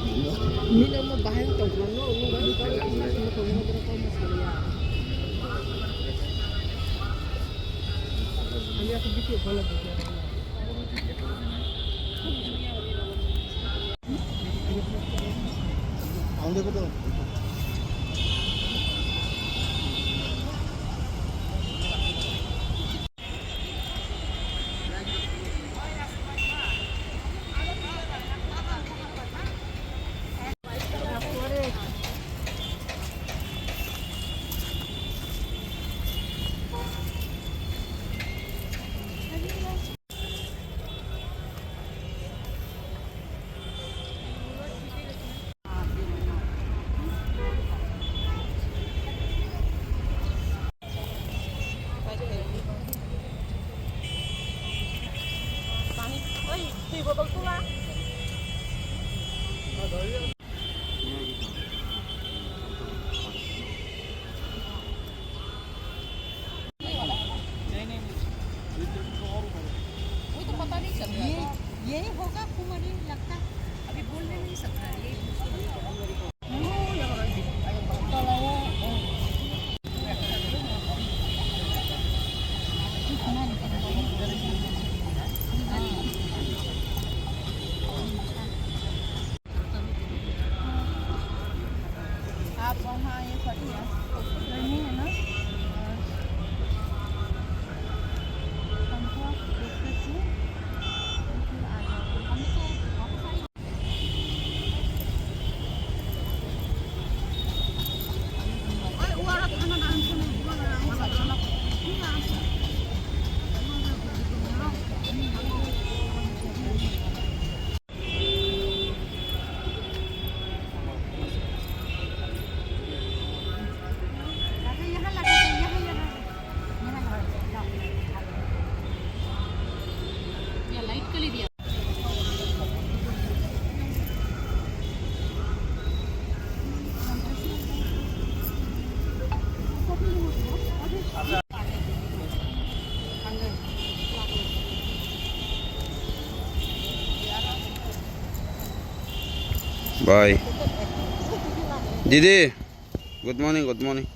Min mo bahay tong ano, mo ba ko mo ko mas kaya. Ani ako video pala video. Ang dito to. ये होगा कुमारी लगता अभी बोलने नहीं सकता ये आप वहाँ ये फटिया नहीं है ना हमको देखते थे बाय दीदी गुड मॉर्निंग गुड मॉर्निंग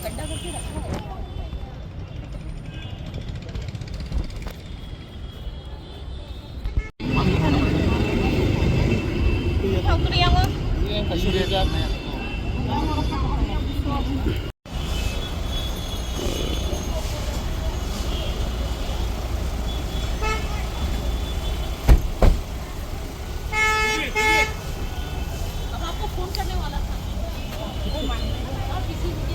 गड्ढा करके रखा है अब आपको फोन करने वाला था आप किसी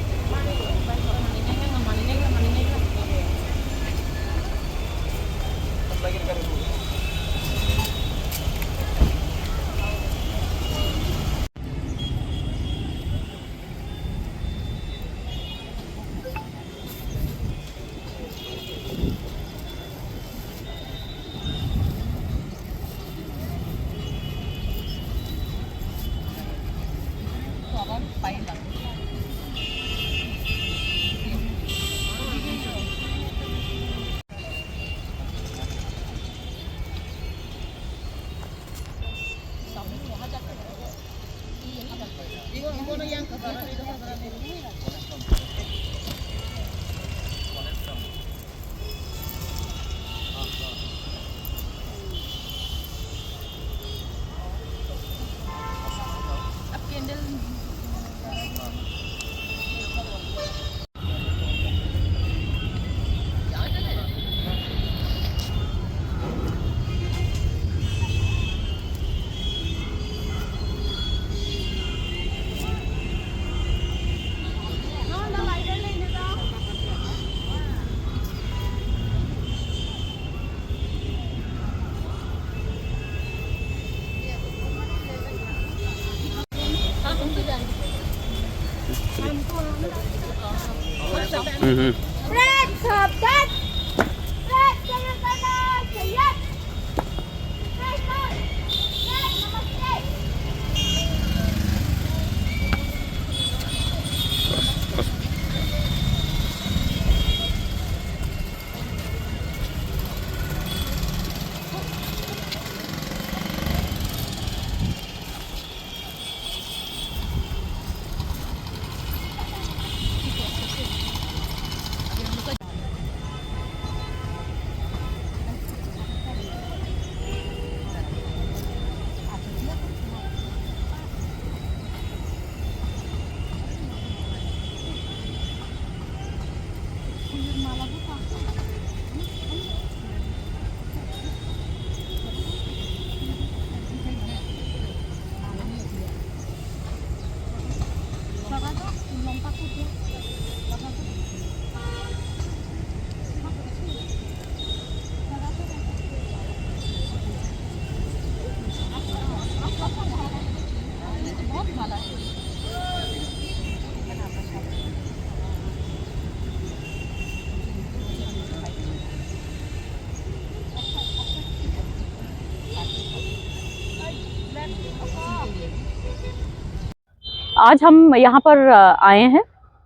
आज हम यहाँ पर आए हैं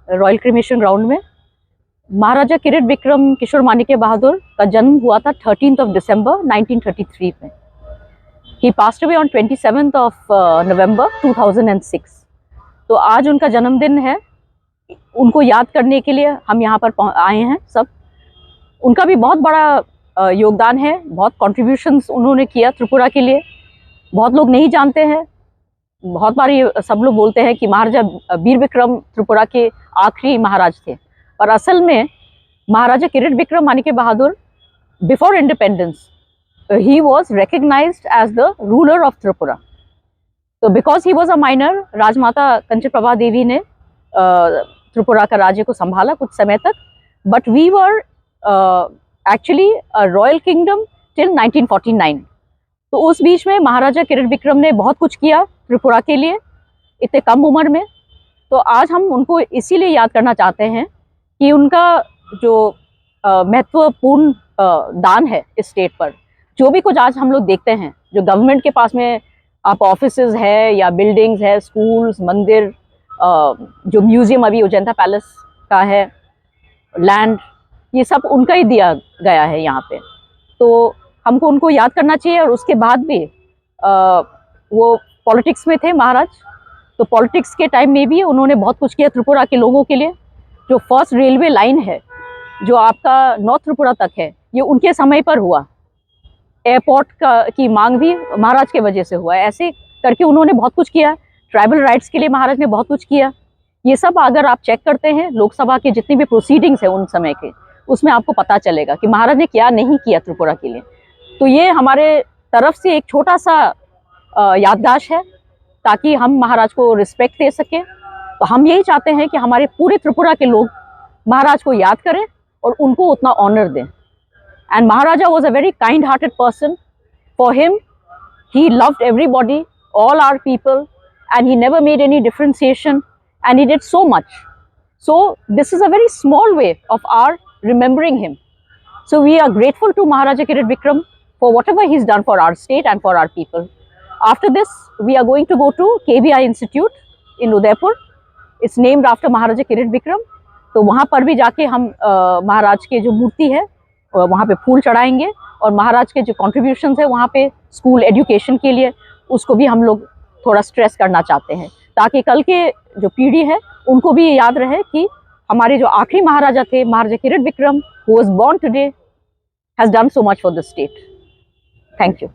रॉयल क्रिमेशन ग्राउंड में। महाराजा किरीट विक्रम किशोर माणिक्य बहादुर का जन्म हुआ था 13 दिसंबर 1933 में। ही पास्ड अवे ऑन 27 नवंबर 2006। तो आज उनका जन्मदिन है, उनको याद करने के लिए हम यहाँ पर आए हैं सब। उनका भी बहुत बड़ा योगदान है, बहुत कॉन्ट्रीब्यूशंस उन्होंने किया त्रिपुरा के लिए। बहुत लोग नहीं जानते हैं, बहुत बार ये सब लोग बोलते हैं कि महाराजा वीर विक्रम त्रिपुरा के आखिरी महाराज थे, पर असल में Maharaja Kirit Vikram Manikya Bahadur before independence he was recognized as the ruler of Tripura. तो because he was a minor, Rajmata Kanchan Prabha Devi ने त्रिपुरा का राज्य को संभाला कुछ समय तक, but we were actually royal kingdom till 1949। तो उस बीच में महाराजा किरीट विक्रम ने बहुत कुछ किया त्रिपुरा के लिए इतने कम उम्र में। तो आज हम उनको इसीलिए याद करना चाहते हैं कि उनका जो महत्वपूर्ण दान है इस स्टेट पर। जो भी कुछ आज हम लोग देखते हैं, जो गवर्नमेंट के पास में आप ऑफिसेज है या बिल्डिंग्स है, स्कूल्स, मंदिर, जो म्यूजियम अभी अजंता पैलेस का है, लैंड, ये सब उनका ही दिया गया है यहाँ पे। तो हमको उनको याद करना चाहिए। और उसके बाद भी वो पॉलिटिक्स में थे महाराज, तो पॉलिटिक्स के टाइम में भी उन्होंने बहुत कुछ किया त्रिपुरा के लोगों के लिए। जो फर्स्ट रेलवे लाइन है जो आपका नॉर्थ त्रिपुरा तक है, ये उनके समय पर हुआ। एयरपोर्ट की मांग भी महाराज के वजह से हुआ। ऐसे करके उन्होंने बहुत कुछ किया। ट्राइबल राइट्स के लिए महाराज ने बहुत कुछ किया। ये सब अगर आप चेक करते हैं लोकसभा के जितनी भी प्रोसीडिंग्स है उन समय के, उसमें आपको पता चलेगा कि महाराज ने क्या नहीं किया त्रिपुरा के लिए। तो ये हमारे तरफ से एक छोटा सा याददाश्त है, ताकि हम महाराज को रिस्पेक्ट दे सकें। तो हम यही चाहते हैं कि हमारे पूरे त्रिपुरा के लोग महाराज को याद करें और उनको उतना ऑनर दें। And maharaja was a very kind hearted person. For him he loved everybody, all our people, and he never made any differentiation, and he did so much. So this is a very small way of our remembering him. So we are grateful to Maharaja Kirit Vikram for whatever he's done for our state and for our people. After this, we are going to go to KBI Institute in Udaipur. It's named after Maharaja Kirit Vikram. तो वहाँ पर भी जाके हम महाराज के जो मूर्ति है वहाँ पे फूल चढ़ाएंगे, और महाराज के जो कॉन्ट्रीब्यूशंस है वहाँ पे स्कूल एजुकेशन के लिए, उसको भी हम लोग थोड़ा स्ट्रेस करना चाहते हैं, ताकि कल के जो पीढ़ी है उनको भी ये याद रहे कि हमारे जो आखिरी महाराजा थे, Maharaja Kirit Vikram, who was born today, has done so much for the state. Thank you.